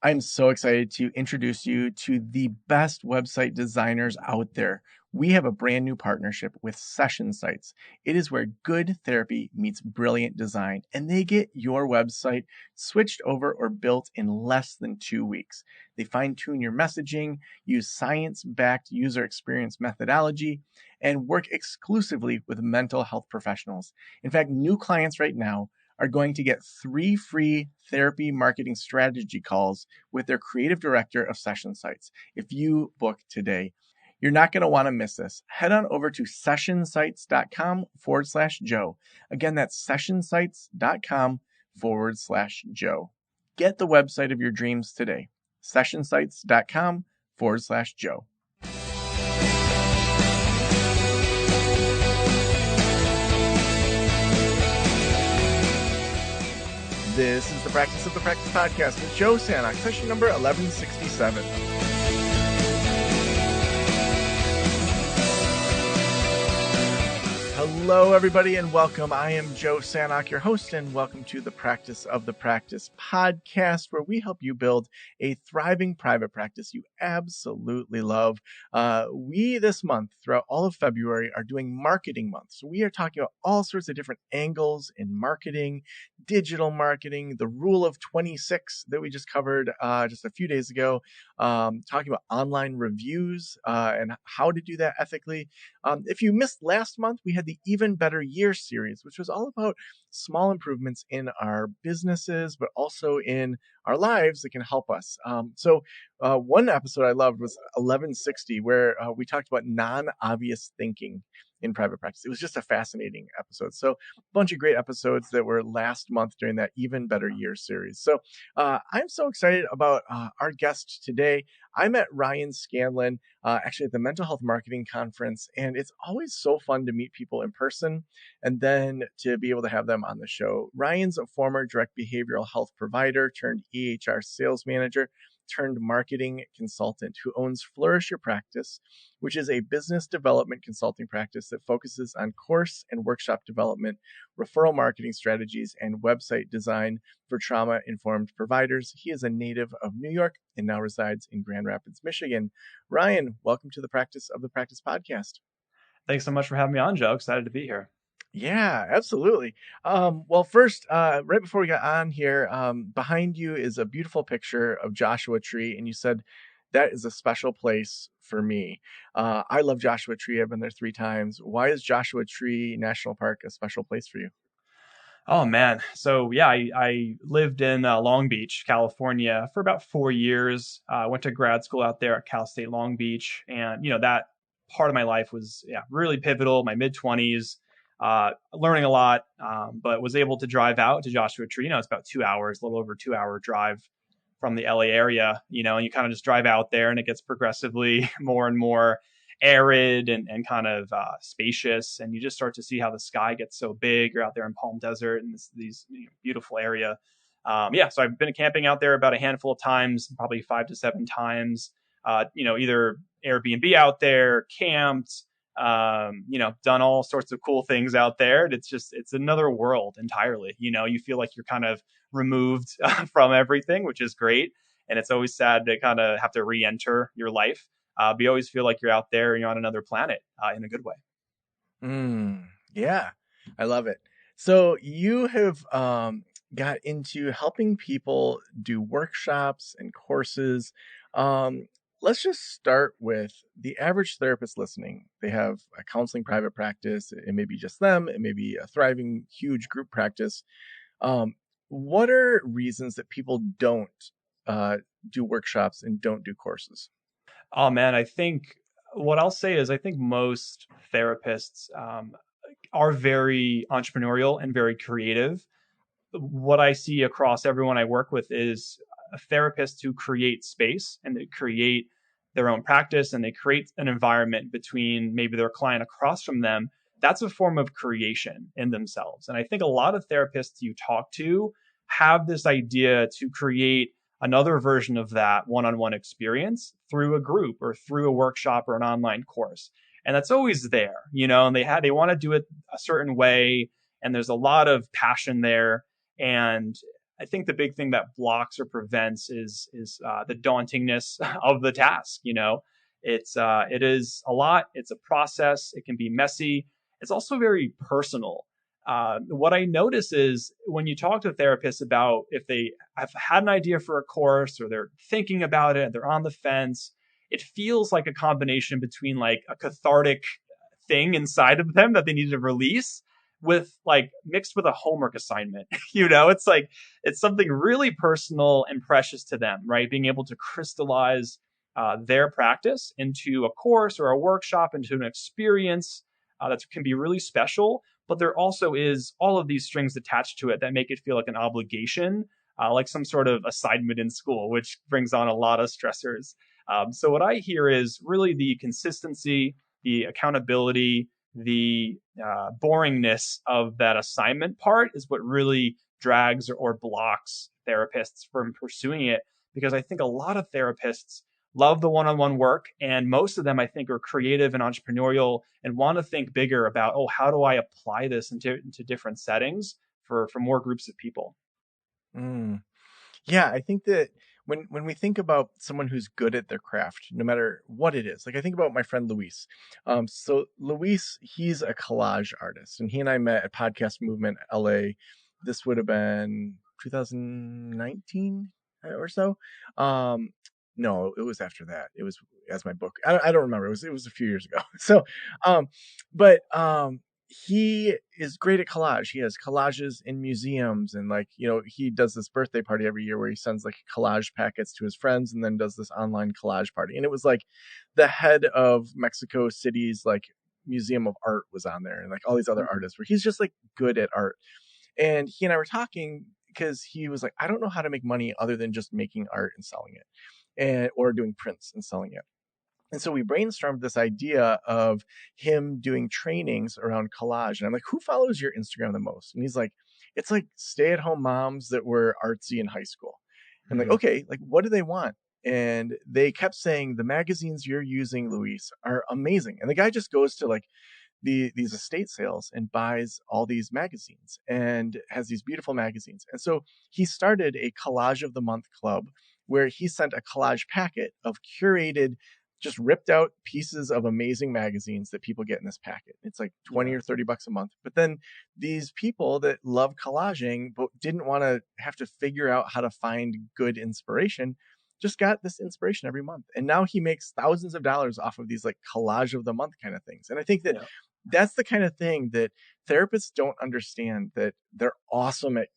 I'm so excited to introduce you to the best website designers out there. We have a brand new partnership with Session Sites. It is where good therapy meets brilliant design, and they get your website switched over or built in less than 2 weeks. They fine tune your messaging, use science backed user experience methodology, and work exclusively with mental health professionals. In fact, new clients right now are going to get 3 free therapy marketing strategy calls with their creative director of Session Sites if you book today. You're not going to want to miss this. Head on over to sessionsites.com/Joe. Again, that's sessionsites.com/Joe. Get the website of your dreams today. Sessionsites.com/Joe. This is the Practice of the Practice podcast with Joe Sanok, session number 1167. Hello, everybody, and welcome. I am Joe Sanok, your host, and welcome to the Practice of the Practice podcast, where we help you build a thriving private practice you absolutely love. We, this month, throughout all of February, are doing Marketing Month. So we are talking about all sorts of different angles in marketing, digital marketing, the rule of 26 that we just covered just a few days ago, talking about online reviews and how to do that ethically. If you missed last month, we had the Even Better Year series, which was all about small improvements in our businesses, but also in our lives that can help us. One episode I loved was 1160, where we talked about non-obvious thinking in private practice. It was just a fascinating episode. So a bunch of great episodes that were last month during that Even Better Year series. So I'm so excited about our guest today. I met Ryan Scanlon actually at the Mental Health Marketing Conference, and it's always so fun to meet people in person and then to be able to have them on the show. Ryan's a former direct behavioral health provider turned EHR sales manager turned marketing consultant who owns Flourish Your Practice, which is a business development consulting practice that focuses on course and workshop development, referral marketing strategies, and website design for trauma-informed providers. He is a native of New York and now resides in Grand Rapids, Michigan. Ryan, welcome to the Practice of the Practice podcast. Thanks so much for having me on, Joe. Excited to be here. Yeah, absolutely. First, right before we got on here, behind you is a beautiful picture of Joshua Tree, and you said that is a special place for me. I love Joshua Tree. I've been there 3 times. Why is Joshua Tree National Park a special place for you? Oh, man. So, yeah, I lived in Long Beach, California for about 4 years. I went to grad school out there at Cal State Long Beach. And, that part of my life was really pivotal, my mid-20s. Learning a lot, but was able to drive out to Joshua Tree. It's about 2 hours, a little over 2 hour drive from the LA area, and you kind of just drive out there and it gets progressively more and more arid and kind of spacious. And you just start to see how the sky gets so big. You're out there in Palm Desert and these beautiful area. So I've been camping out there about a handful of times, probably 5 to 7 times, either Airbnb out there, camped, done all sorts of cool things out there. It's another world entirely. You feel like you're kind of removed from everything, which is great. And it's always sad to kind of have to re-enter your life. But you always feel like you're out there and you're on another planet in a good way. Yeah, I love it. So you have got into helping people do workshops and courses. Let's just start with the average therapist listening. They have a counseling private practice. It may be just them. It may be a thriving, huge group practice. What are reasons that people don't do workshops and don't do courses? Oh, man, I think what I'll say is I think most therapists are very entrepreneurial and very creative. What I see across everyone I work with is therapists who create space and they create their own practice and they create an environment between maybe their client across from them. That's a form of creation in themselves. And I think a lot of therapists you talk to have this idea to create another version of that one-on-one experience through a group or through a workshop or an online course. And that's always there, and they want to do it a certain way. And there's a lot of passion there. And I think the big thing that blocks or prevents is the dauntingness of the task. It is a lot. It's a process. It can be messy. It's also very personal. What I notice is when you talk to therapists about if they have had an idea for a course or they're thinking about it, they're on the fence, it feels like a combination between like a cathartic thing inside of them that they need to release with like mixed with a homework assignment. It's like it's something really personal and precious to them, right? Being able to crystallize their practice into a course or a workshop, into an experience that can be really special. But there also is all of these strings attached to it that make it feel like an obligation, like some sort of assignment in school, which brings on a lot of stressors. So what I hear is really the consistency, the accountability, the boringness of that assignment part is what really drags or blocks therapists from pursuing it. Because I think a lot of therapists love the one-on-one work, and most of them I think are creative and entrepreneurial and want to think bigger about, oh, how do I apply this into different settings for more groups of people. Mm. Yeah, I think that when we think about someone who's good at their craft, no matter what it is, like I think about my friend Luis. So Luis, he's a collage artist, and he and I met at Podcast Movement LA. This would have been 2019 or so. Um, no, it was after that. It was as my book. I don't remember. It was a few years ago. So, um, but he is great at collage. He has collages in museums, and like, he does this birthday party every year where he sends like collage packets to his friends and then does this online collage party. And it was like the head of Mexico City's like Museum of Art was on there, and like all these other artists where he's just like good at art. And he and I were talking because he was like, I don't know how to make money other than just making art and selling it, and or doing prints and selling it. And so we brainstormed this idea of him doing trainings around collage. And I'm like, who follows your Instagram the most? And he's like, it's like stay-at-home moms that were artsy in high school. I'm like, Hmm. okay, like what do they want? And they kept saying the magazines you're using, Luis, are amazing. And the guy just goes to like these estate sales and buys all these magazines and has these beautiful magazines. And so he started a collage of the month club where he sent a collage packet of curated, just ripped out pieces of amazing magazines that people get in this packet. It's like 20 Yeah. or 30 bucks a month. But then these people that love collaging but didn't want to have to figure out how to find good inspiration just got this inspiration every month. And now he makes thousands of dollars off of these like collage of the month kind of things. And I think that Yeah. that's the kind of thing that therapists don't understand, that they're awesome at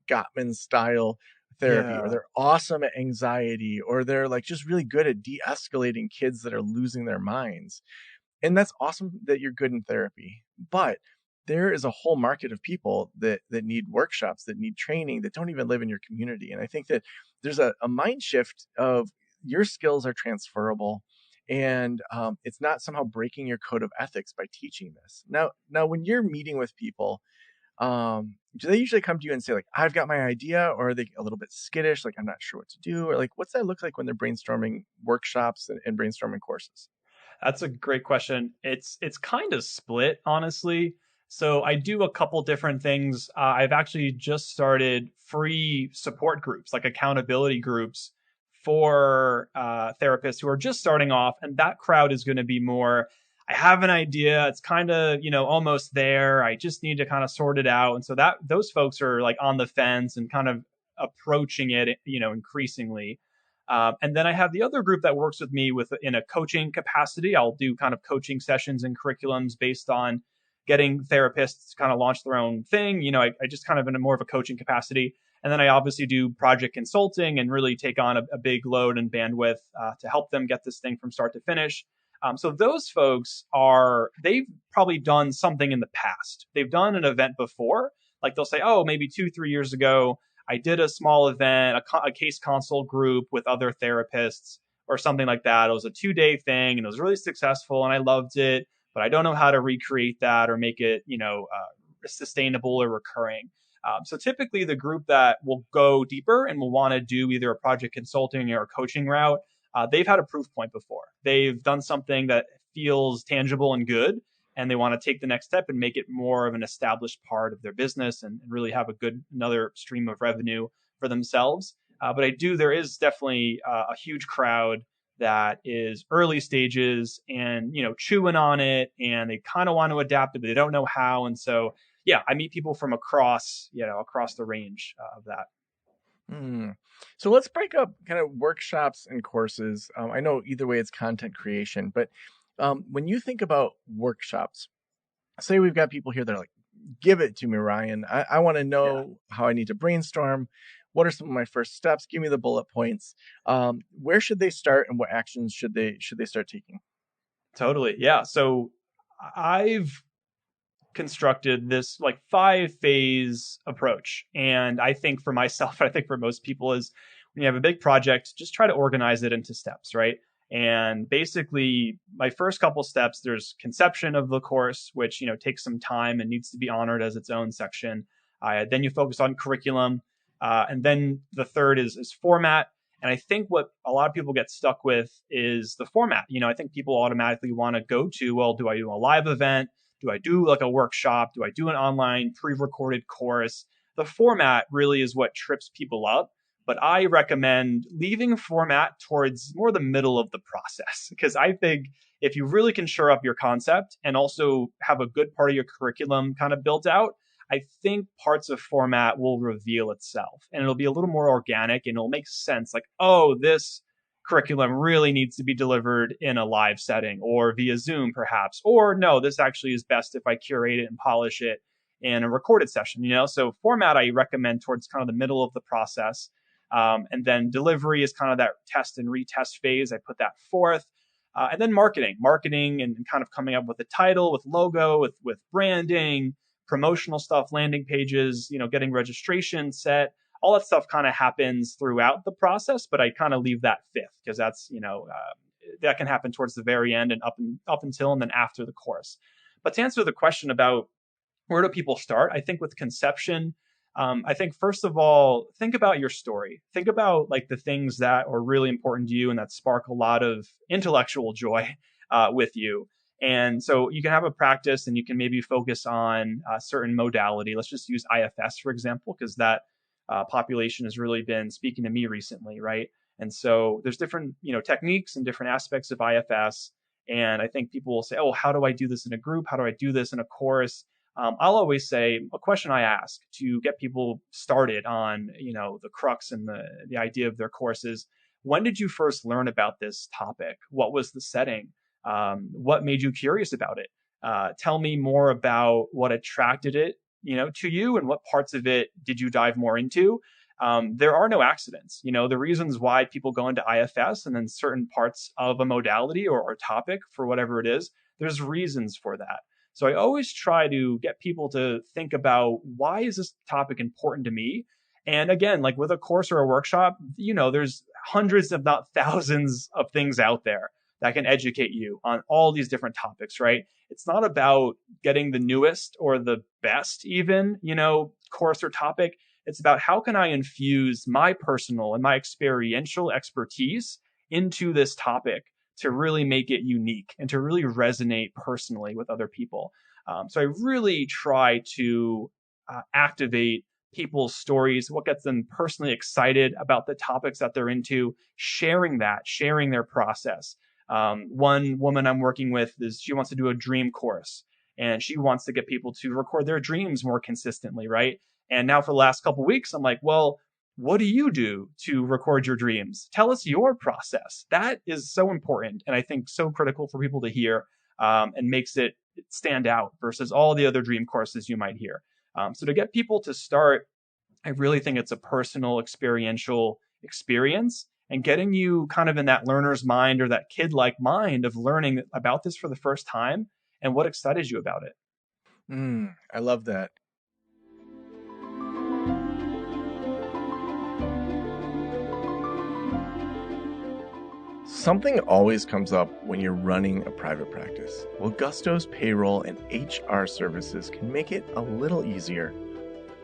Gottman style therapy, or Yeah. they're awesome at anxiety, or they're like just really good at de-escalating kids that are losing their minds. And that's awesome that you're good in therapy. But there is a whole market of people that need workshops, that need training, that don't even live in your community. And I think that there's a mind shift of your skills are transferable, and it's not somehow breaking your code of ethics by teaching this. Now, when you're meeting with people, do they usually come to you and say like, I've got my idea, or are they a little bit skittish, like I'm not sure what to do, or like what's that look like when they're brainstorming workshops and brainstorming courses? That's a great question. It's kind of split, honestly. So I do a couple different things. I've actually just started free support groups, like accountability groups for therapists who are just starting off, and that crowd is going to be more. I have an idea. It's kind of almost there. I just need to kind of sort it out, and so that those folks are like on the fence and kind of approaching it, increasingly. And then I have the other group that works with me with in a coaching capacity. I'll do kind of coaching sessions and curriculums based on getting therapists to kind of launch their own thing. I just kind of in a more of a coaching capacity. And then I obviously do project consulting and really take on a big load and bandwidth to help them get this thing from start to finish. So those folks they've probably done something in the past. They've done an event before. Like they'll say, oh, maybe 2-3 years ago, I did a small event, a case consult group with other therapists or something like that. It was a 2-day thing and it was really successful and I loved it, but I don't know how to recreate that or make it, sustainable or recurring. So typically the group that will go deeper and will want to do either a project consulting or a coaching route, they've had a proof point before. They've done something that feels tangible and good, and they want to take the next step and make it more of an established part of their business and really have another stream of revenue for themselves. But there is definitely a huge crowd that is early stages and, chewing on it, and they kind of want to adapt it, but they don't know how. And so, yeah, I meet people from across the range of that. So let's break up kind of workshops and courses. I know either way it's content creation, but when you think about workshops, say we've got people here that are like, give it to me, Ryan. I want to know how I need to brainstorm. What are some of my first steps? Give me the bullet points. Where should they start, and what actions should they start taking? Totally. Yeah. So I've constructed this like 5-phase approach. And I think for myself, I think for most people, is when you have a big project, just try to organize it into steps, right? And basically, my first couple steps, there's conception of the course, which takes some time and needs to be honored as its own section. Then you focus on curriculum, and then the third is format. And I think what a lot of people get stuck with is the format. I think people automatically want to go to, well, do I do a live event? Do I do like a workshop? Do I do an online pre-recorded course? The format really is what trips people up. But I recommend leaving format towards more the middle of the process, because I think if you really can shore up your concept and also have a good part of your curriculum kind of built out, I think parts of format will reveal itself, and it'll be a little more organic, and it'll make sense. Like, oh, this curriculum really needs to be delivered in a live setting or via Zoom, perhaps. Or no, this actually is best if I curate it and polish it in a recorded session, So format, I recommend towards kind of the middle of the process. And then delivery is kind of that test and retest phase. I put that fourth. And then marketing and kind of coming up with a title, with logo, with branding, promotional stuff, landing pages, getting registration set. All that stuff kind of happens throughout the process, but I kind of leave that fifth, because that's, that can happen towards the very end and up until and then after the course. But to answer the question about where do people start, I think with conception, I think first of all, think about your story. Think about like the things that are really important to you and that spark a lot of intellectual joy with you. And so you can have a practice and you can maybe focus on a certain modality. Let's just use IFS, for example, because that population has really been speaking to me recently, right? And so there's different, techniques and different aspects of IFS. And I think people will say, oh, how do I do this in a group? How do I do this in a course? I'll always say a question I ask to get people started on, the crux and the idea of their courses. When did you first learn about this topic? What was the setting? What made you curious about it? Tell me more about what attracted it, to you, and what parts of it did you dive more into? There are no accidents. The reasons why people go into IFS and then certain parts of a modality or topic for whatever it is, there's reasons for that. So I always try to get people to think about, why is this topic important to me? And again, like with a course or a workshop, there's hundreds, if not thousands, of things out there that can educate you on all these different topics, right? It's not about getting the newest or the best even, course or topic. It's about how can I infuse my personal and my experiential expertise into this topic to really make it unique and to really resonate personally with other people. So I really try to activate people's stories, what gets them personally excited about the topics that they're into, sharing their process. One woman I'm working with she wants to do a dream course, and she wants to get people to record their dreams more consistently, right? And now for the last couple of weeks, I'm like, well, what do you do to record your dreams? Tell us your process. That is so important, and I think so critical for people to hear, and makes it stand out versus all the other dream courses you might hear. So to get people to start, I really think it's a personal experiential experience, and getting you kind of in that learner's mind or that kid-like mind of learning about this for the first time and what excited you about it. I love that. Something always comes up when you're running a private practice. Well, Gusto's payroll and HR services can make it a little easier.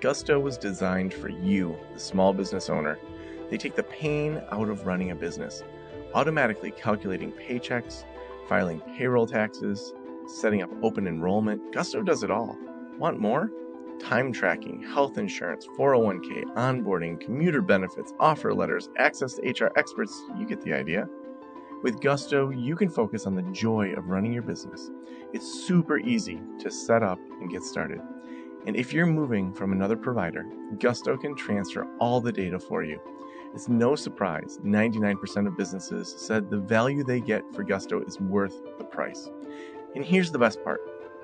Gusto was designed for you, the small business owner. They take the pain out of running a business, automatically calculating paychecks, filing payroll taxes, setting up open enrollment. Gusto does it all. Want more? time tracking, health insurance, 401k, onboarding, commuter benefits, offer letters, access to HR experts. You get the idea. With Gusto, you can focus on the joy of running your business. It's super easy to set up and get started. And if you're moving from another provider, Gusto can transfer all the data for you. It's no surprise 99% of businesses said the value they get for Gusto is worth the price. And here's the best part.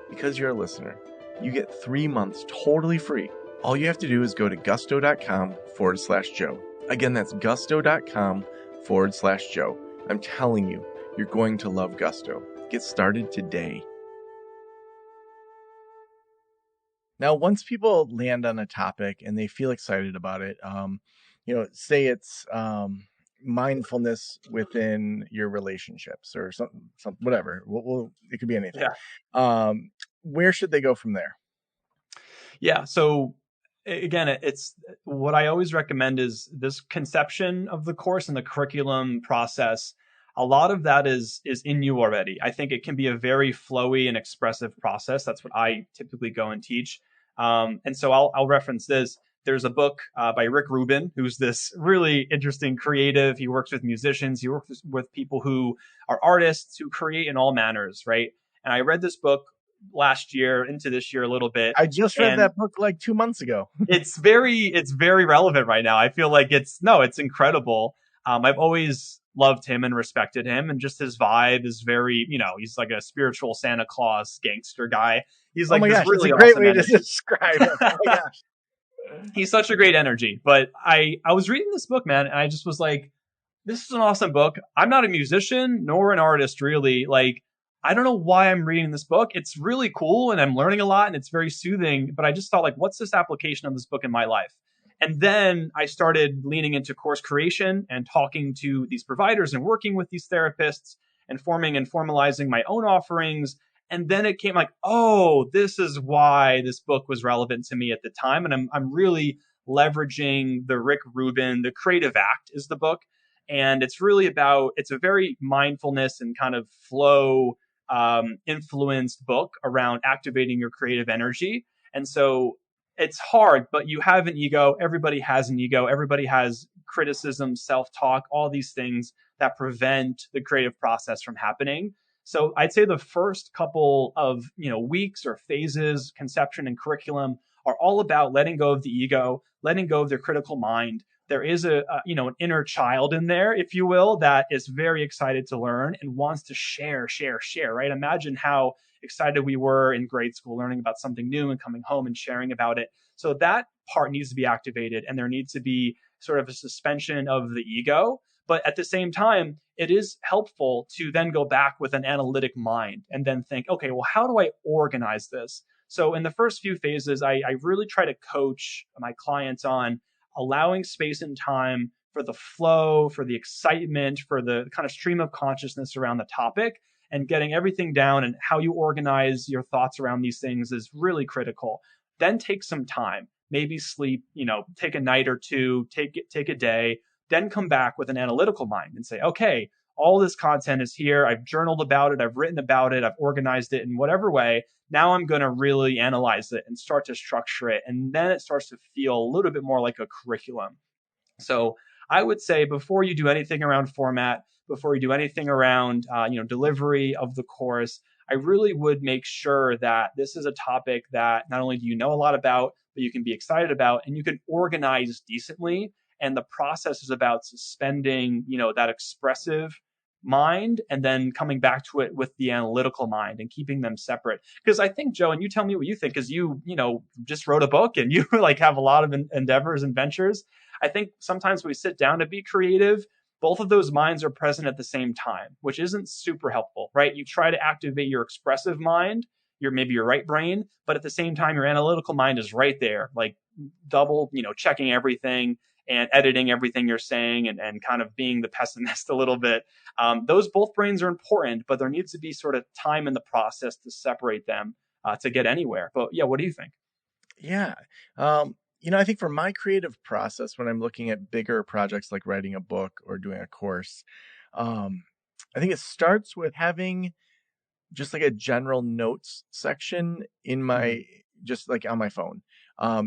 Because you're a listener, you get 3 months totally free. All you have to do is go to gusto.com/Joe. Again, that's gusto.com/Joe. I'm telling you, you're going to love Gusto. Get started today. Now, once people land on a topic and they feel excited about it, say it's mindfulness within your relationships or something whatever. It could be anything. Yeah. Where should they go from there? Yeah. So again, it's what I always recommend is this conception of the course and the curriculum process. A lot of that is in you already. I think it can be a very flowy and expressive process. That's what I typically go and teach. And so I'll reference this. There's a book by Rick Rubin, who's this really interesting creative. He works with musicians. He works with people who are artists who create in all manners, right? And I read this book last year into this year a little bit. I just read that book like 2 months ago. It's very relevant right now. I feel like it's incredible. I've always loved him and respected him, and just his vibe is very, he's like a spiritual Santa Claus gangster guy. He's like this really that's a great awesome way energy. to describe it. Oh my gosh. He's such a great energy. But I was reading this book, man, and I just was like, this is an awesome book. I'm not a musician nor an artist, really. Like, I don't know why I'm reading this book. It's really cool and I'm learning a lot and it's very soothing, but I just thought, like, what's this application of this book in my life? And then I started leaning into course creation and talking to these providers and working with these therapists and forming and formalizing my own offerings. And then it came like, oh, this is why this book was relevant to me at the time. And I'm really leveraging the Rick Rubin, The Creative Act is the book. And it's really it's a very mindfulness and kind of flow influenced book around activating your creative energy. And so it's hard, but you have an ego. Everybody has an ego. Everybody has criticism, self-talk, all these things that prevent the creative process from happening. So I'd say the first couple of, weeks or phases, conception and curriculum, are all about letting go of the ego, letting go of their critical mind. There is an inner child in there, if you will, that is very excited to learn and wants to share, right? Imagine how excited we were in grade school learning about something new and coming home and sharing about it. So that part needs to be activated, and there needs to be sort of a suspension of the ego. But at the same time, it is helpful to then go back with an analytic mind and then think, okay, well, how do I organize this? So in the first few phases, I really try to coach my clients on allowing space and time for the flow, for the excitement, for the kind of stream of consciousness around the topic, and getting everything down, and how you organize your thoughts around these things is really critical. Then take some time, maybe sleep, take a night or two, take a day, then come back with an analytical mind and say, okay, all this content is here. I've journaled about it. I've written about it. I've organized it in whatever way. Now I'm going to really analyze it and start to structure it. And then it starts to feel a little bit more like a curriculum. So I would say before you do anything around format, before you do anything around, delivery of the course, I really would make sure that this is a topic that not only do you know a lot about, but you can be excited about and you can organize decently. And the process is about suspending, that expressive mind and then coming back to it with the analytical mind and keeping them separate. Because I think, Joe, and you tell me what you think, because you just wrote a book and you like have a lot of endeavors and ventures. I think sometimes we sit down to be creative, both of those minds are present at the same time, which isn't super helpful, right? You try to activate your expressive mind, maybe your right brain, but at the same time, your analytical mind is right there, like double, checking everything and editing everything you're saying and kind of being the pessimist a little bit. Those both brains are important, but there needs to be sort of time in the process to separate them to get anywhere. But yeah, what do you think? Yeah. I think for my creative process, when I'm looking at bigger projects like writing a book or doing a course, I think it starts with having just like a general notes section in my, just like on my phone.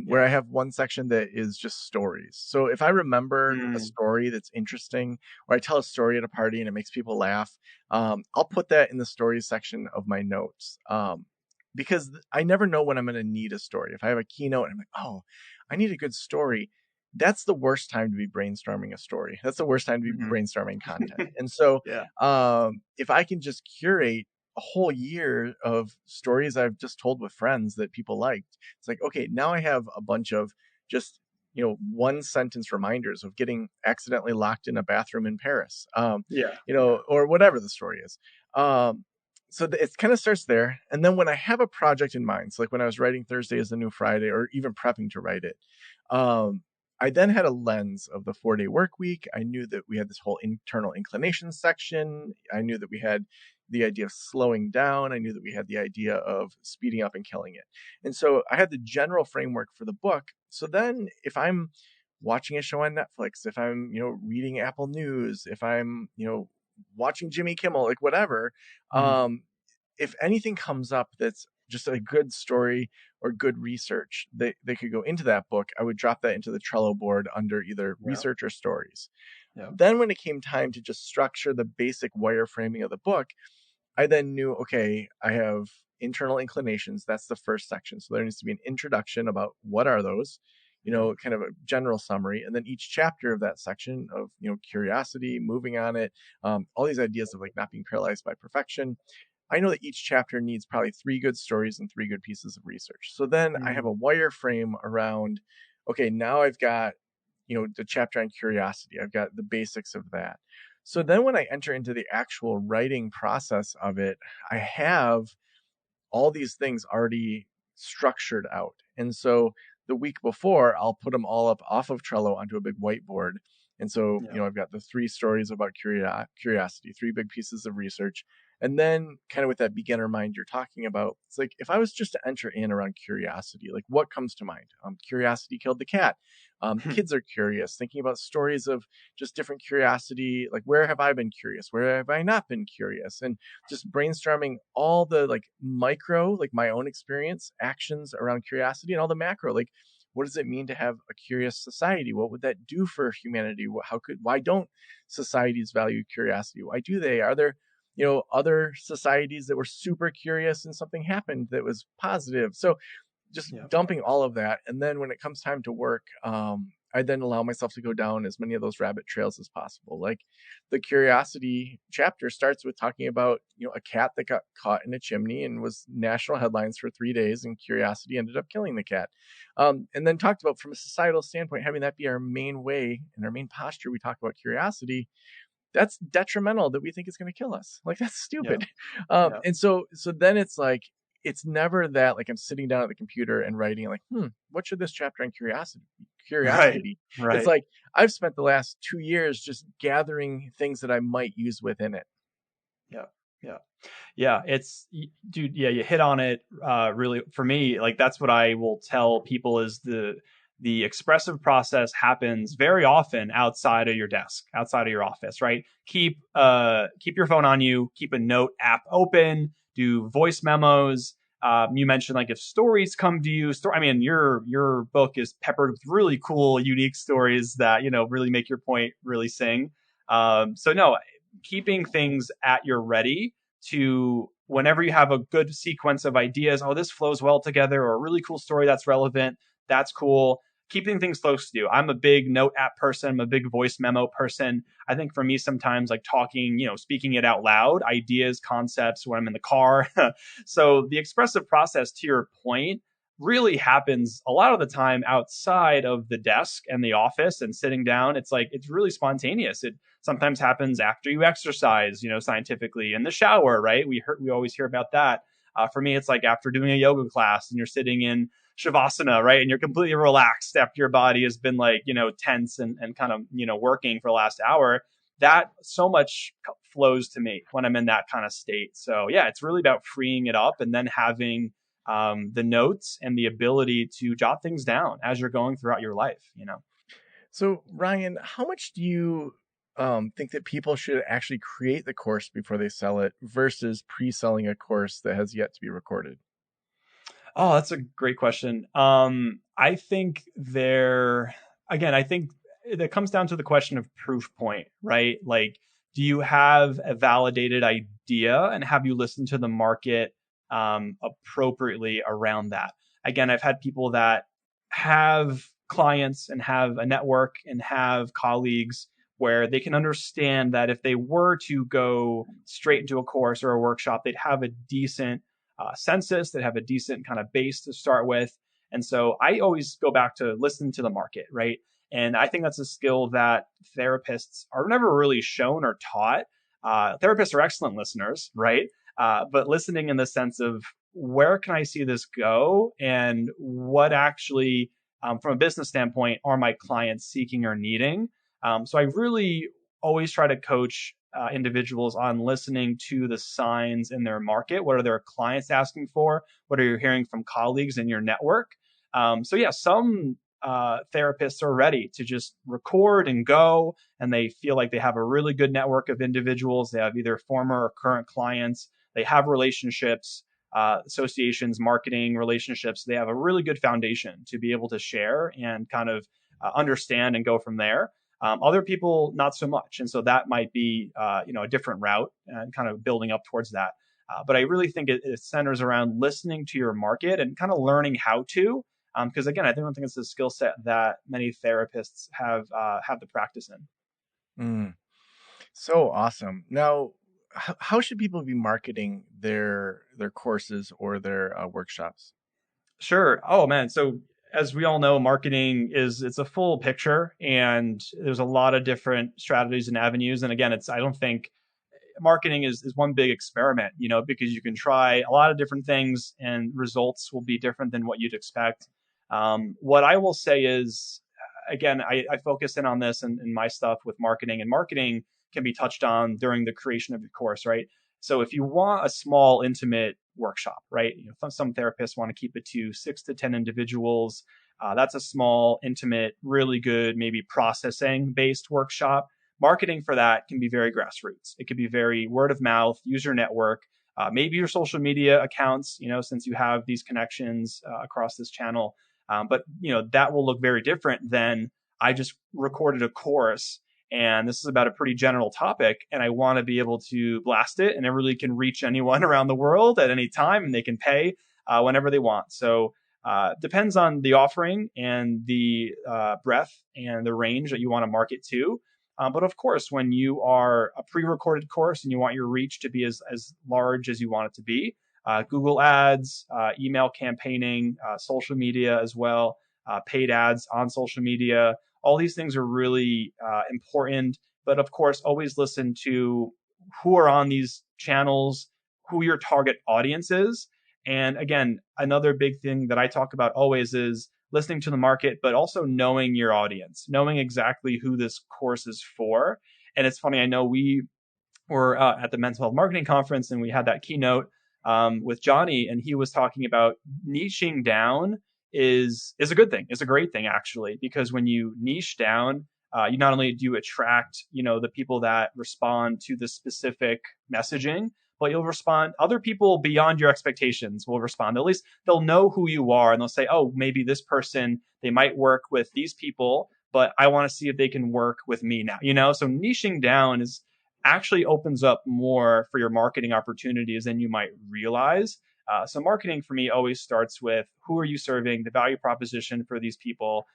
where Yeah. I have one section that is just stories. So if I remember a Mm, story that's interesting, or I tell a story at a party and it makes people laugh, I'll put that in the stories section of my notes. Because I never know when I'm going to need a story. If I have a keynote and I'm like, oh, I need a good story, that's the worst time to be brainstorming a story. That's the worst time to be hmm brainstorming content. And so, Yeah. if I can just curate a whole year of stories I've just told with friends that people liked, it's like, okay, now I have a bunch of just, one sentence reminders of getting accidentally locked in a bathroom in Paris, Yeah. Yeah. or whatever the story is. Um, so it kind of starts there. And then when I have a project in mind, so like when I was writing Thursday is the New Friday, or even prepping to write it, um, I then had a lens of the 4-day work week. I knew that we had this whole internal inclination section. I knew that we had the idea of slowing down. I knew that we had the idea of speeding up and killing it. And so I had the general framework for the book. So then if I'm watching a show on Netflix, if I'm, reading Apple News, if I'm, watching Jimmy Kimmel, like whatever, hmm um, if anything comes up that's just a good story or good research that they could go into that book, I would drop that into the Trello board under either Yeah. research or stories. Yeah. Then when it came time to just structure the basic wireframing of the book, I then knew, okay, I have internal inclinations. That's the first section. So there needs to be an introduction about what are those, Yeah. kind of a general summary. And then each chapter of that section of, curiosity, moving on it, all these ideas of like not being paralyzed by perfection. I know that each chapter needs probably 3 good stories and 3 good pieces of research. So then I have Mm, a wireframe around, okay, now I've got, the chapter on curiosity. I've got the basics of that. So then when I enter into the actual writing process of it, I have all these things already structured out. And so the week before, I'll put them all up off of Trello onto a big whiteboard. And so, yeah. I've got the 3 stories about curiosity, 3 big pieces of research. And then, kind of with that beginner mind you're talking about, it's like if I was just to enter in around curiosity, like what comes to mind? Curiosity killed the cat. Kids are curious, thinking about stories of just different curiosity, like where have I been curious? Where have I not been curious? And just brainstorming all the like micro, like my own experience, actions around curiosity, and all the macro, like what does it mean to have a curious society? What would that do for humanity? Why don't societies value curiosity? Why do they? Are there, other societies that were super curious and something happened that was positive? So just Yeah. dumping all of that. And then when it comes time to work, I then allow myself to go down as many of those rabbit trails as possible. Like the curiosity chapter starts with talking about, a cat that got caught in a chimney and was national headlines for 3 days, and curiosity ended up killing the cat. And then talked about from a societal standpoint, having that be our main way and our main posture. We talk about curiosity, that's detrimental, that we think it's going to kill us. Like that's Yeah. stupid. Yeah. And so then it's like, it's never that like I'm sitting down at the computer and writing like, what should this chapter on curiosity Right. be? It's Right. like I've spent the last 2 years just gathering things that I might use within it. Yeah. Yeah. Yeah, dude, yeah, you hit on it really for me, like that's what I will tell people is the expressive process happens very often outside of your desk, outside of your office, right? Keep your phone on you, keep a note app open, do voice memos. You mentioned like if stories come to you, I mean your book is peppered with really cool, unique stories that really make your point really sing. So no, keeping things at your ready to whenever you have a good sequence of ideas, oh, this flows well together, or a really cool story that's relevant, that's cool. Keeping things close to you. I'm a big note app person. I'm a big voice memo person. I think for me, sometimes like talking, speaking it out loud, ideas, concepts when I'm in the car. So the expressive process, to your point, really happens a lot of the time outside of the desk and the office and sitting down. It's like, it's really spontaneous. It sometimes happens after you exercise, scientifically in the shower, right? We always hear about that. For me, it's like after doing a yoga class and you're sitting in shavasana, right? And you're completely relaxed after your body has been like, tense and kind of, working for the last hour. That so much flows to me when I'm in that kind of state. So yeah, it's really about freeing it up and then having the notes and the ability to jot things down as you're going throughout your life. So Ryan, how much do you think that people should actually create the course before they sell it versus pre-selling a course that has yet to be recorded? Oh, that's a great question. I think I think it comes down to the question of proof point, right? Like, do you have a validated idea and have you listened to the market appropriately around that? Again, I've had people that have clients and have a network and have colleagues where they can understand that if they were to go straight into a course or a workshop, they'd have a decent census that have a decent kind of base to start with. And so I always go back to listen to the market, right? And I think that's a skill that therapists are never really shown or taught. Therapists are excellent listeners, right? But listening in the sense of where can I see this go and what actually, from a business standpoint, are my clients seeking or needing? So I really always try to coach individuals on listening to the signs in their market. What are their clients asking for? What are you hearing from colleagues in your network? So yeah, some therapists are ready to just record and go, and they feel like they have a really good network of individuals. They have either former or current clients. They have relationships, associations, marketing relationships. They have a really good foundation to be able to share and kind of understand and go from there. Other people, not so much, and so that might be a different route and kind of building up towards that. But I really think it centers around listening to your market and kind of learning how to. Because again, I don't think it's a skill set that many therapists have the practice in. Mm, so awesome. Now, how should people be marketing their courses or their workshops? Sure. Oh man. So as we all know, marketing it's a full picture and there's a lot of different strategies and avenues. And again, I don't think marketing is one big experiment, because you can try a lot of different things and results will be different than what you'd expect. What I will say is, again, I focus in on this and my stuff with marketing, and marketing can be touched on during the creation of the course, right? So if you want a small, intimate workshop, right? Some therapists want to keep it to 6 to 10 individuals. That's a small, intimate, really good, maybe processing based workshop. Marketing for that can be very grassroots. It could be very word of mouth, user network, maybe your social media accounts, since you have these connections across this channel. But that will look very different than I just recorded a course and this is about a pretty general topic and I want to be able to blast it and it really can reach anyone around the world at any time and they can pay whenever they want. So depends on the offering and the breadth and the range that you want to market to. But of course, when you are a pre-recorded course and you want your reach to be as large as you want it to be, Google ads, email campaigning, social media as well, paid ads on social media. All these things are really important. But of course, always listen to who are on these channels, who your target audience is. And again, another big thing that I talk about always is listening to the market, but also knowing your audience, knowing exactly who this course is for. And it's funny, I know we were at the Mental Health Marketing Conference and we had that keynote with Johnny, and he was talking about niching down is a good thing. It's a great thing actually, because when you niche down, you not only do you attract the people that respond to the specific messaging, but you'll respond. Other people beyond your expectations will respond. At least they'll know who you are, and they'll say, "Oh, maybe this person they might work with these people, but I want to see if they can work with me now." So niching down is actually opens up more for your marketing opportunities than you might realize. So marketing for me always starts with who are you serving, the value proposition for these people,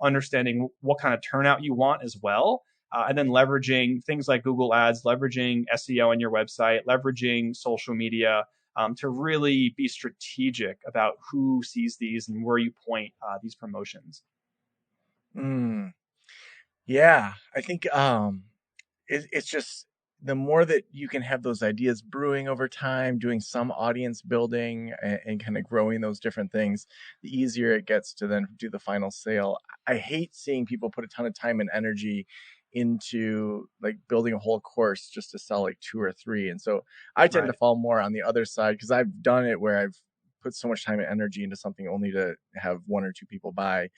understanding what kind of turnout you want as well, and then leveraging things like Google Ads, leveraging SEO on your website, leveraging social media to really be strategic about who sees these and where you point these promotions. Mm, yeah, I think it's just the more that you can have those ideas brewing over time, doing some audience building and kind of growing those different things, the easier it gets to then do the final sale. I hate seeing people put a ton of time and energy into like building a whole course just to sell like two or three. And so I tend to Right. fall more on the other side because I've done it where I've put so much time and energy into something only to have one or two people buy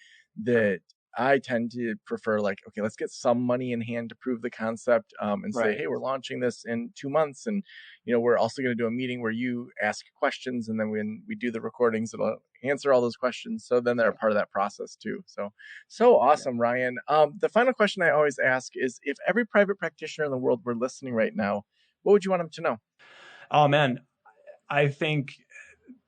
Sure. that I tend to prefer like, okay, let's get some money in hand to prove the concept, and say, Right. hey, we're launching this in 2 months. And, we're also going to do a meeting where you ask questions. And then when we do the recordings, it'll answer all those questions. So then they're a part of that process too. So awesome, Ryan. The final question I always ask is, if every private practitioner in the world were listening right now, what would you want them to know? Oh man, I think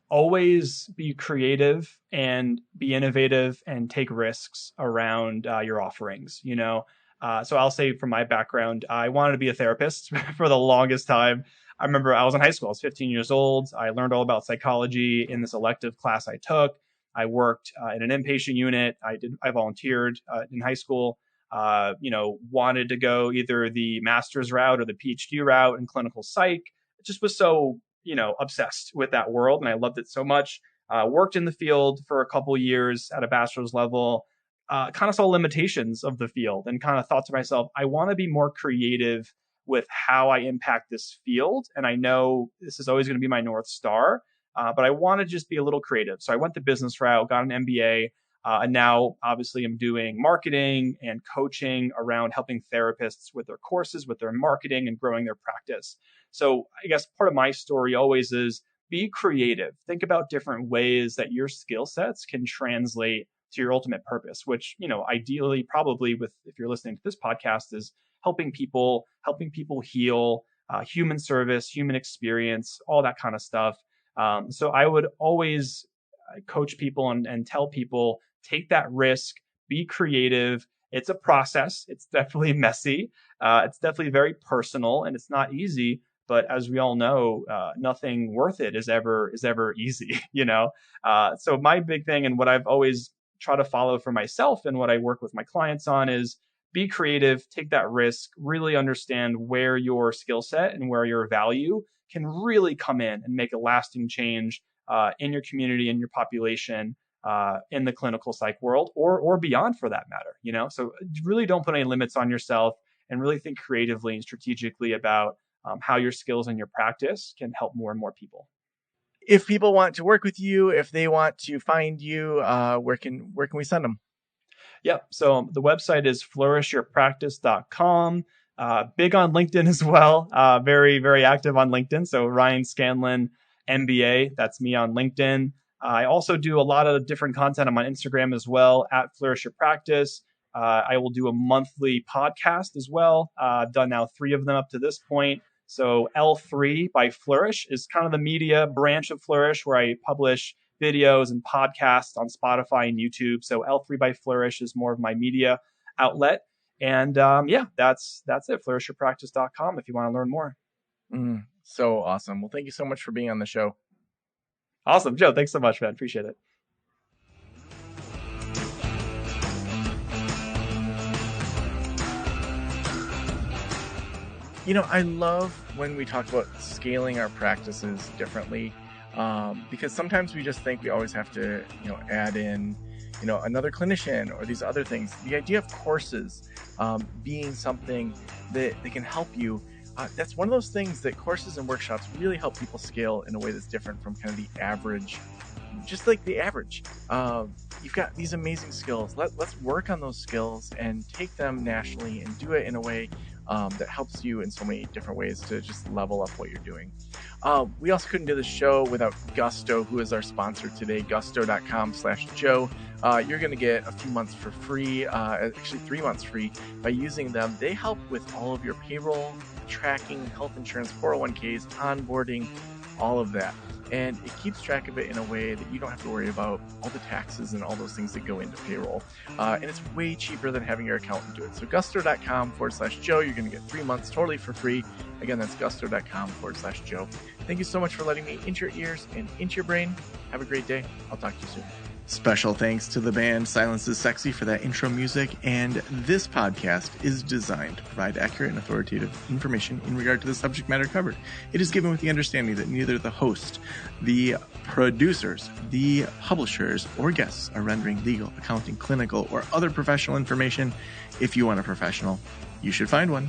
always be creative and be innovative and take risks around your offerings. So I'll say from my background, I wanted to be a therapist for the longest time. I remember I was in high school. I was 15 years old. I learned all about psychology in this elective class I took. I worked in an inpatient unit. I volunteered in high school. Wanted to go either the master's route or the PhD route in clinical psych. It just was so obsessed with that world, and I loved it so much. Worked in the field for a couple years at a bachelor's level. Kind of saw limitations of the field and kind of thought to myself, I want to be more creative with how I impact this field. And I know this is always going to be my North Star, but I want to just be a little creative. So I went the business route, got an MBA, and now obviously I'm doing marketing and coaching around helping therapists with their courses, with their marketing and growing their practice. So I guess part of my story always is be creative. Think about different ways that your skill sets can translate to your ultimate purpose, which, ideally, probably if you're listening to this podcast, is helping people heal, human service, human experience, all that kind of stuff. So I would always coach people and tell people, take that risk, be creative. It's a process. It's definitely messy. It's definitely very personal, and it's not easy. But as we all know, nothing worth it is ever easy. So my big thing, and what I've always try to follow for myself and what I work with my clients on, is be creative, take that risk, really understand where your skill set and where your value can really come in and make a lasting change in your community, in your population, in the clinical psych world, or beyond for that matter. So really don't put any limits on yourself, and really think creatively and strategically about how your skills and your practice can help more and more people. If people want to work with you, if they want to find you, where can we send them? Yep. So the website is flourishyourpractice.com. Big on LinkedIn as well. Very, very active on LinkedIn. So Ryan Scanlon, MBA. That's me on LinkedIn. I also do a lot of different content on my Instagram as well, at Flourish Your Practice. I will do a monthly podcast as well. I've done now 3 of them up to this point. So L3 by Flourish is kind of the media branch of Flourish, where I publish videos and podcasts on Spotify and YouTube. So L3 by Flourish is more of my media outlet. And that's it. Flourishyourpractice.com if you want to learn more. So awesome. Well, thank you so much for being on the show. Awesome. Joe, thanks so much, man. Appreciate it. I love when we talk about scaling our practices differently, because sometimes we just think we always have to, add in, another clinician or these other things. The idea of courses being something that can help you, that's one of those things that courses and workshops really help people scale in a way that's different from kind of the average, just like the average. You've got these amazing skills. Let's work on those skills and take them nationally and do it in a way that helps you in so many different ways to just level up what you're doing. We also couldn't do this show without Gusto, who is our sponsor today, gusto.com/Joe. You're going to get a few months for free, actually 3 months free by using them. They help with all of your payroll, tracking, health insurance, 401ks, onboarding, all of that. And it keeps track of it in a way that you don't have to worry about all the taxes and all those things that go into payroll. And it's way cheaper than having your accountant do it. So gusto.com/Joe, you're going to get 3 months totally for free. Again, that's gusto.com/Joe. Thank you so much for letting me into your ears and into your brain. Have a great day. I'll talk to you soon. Special thanks to the band Silence is Sexy for that intro music, and this podcast is designed to provide accurate and authoritative information in regard to the subject matter covered. It is given with the understanding that neither the host, the producers, the publishers, or guests are rendering legal, accounting, clinical, or other professional information. If you want a professional, you should find one.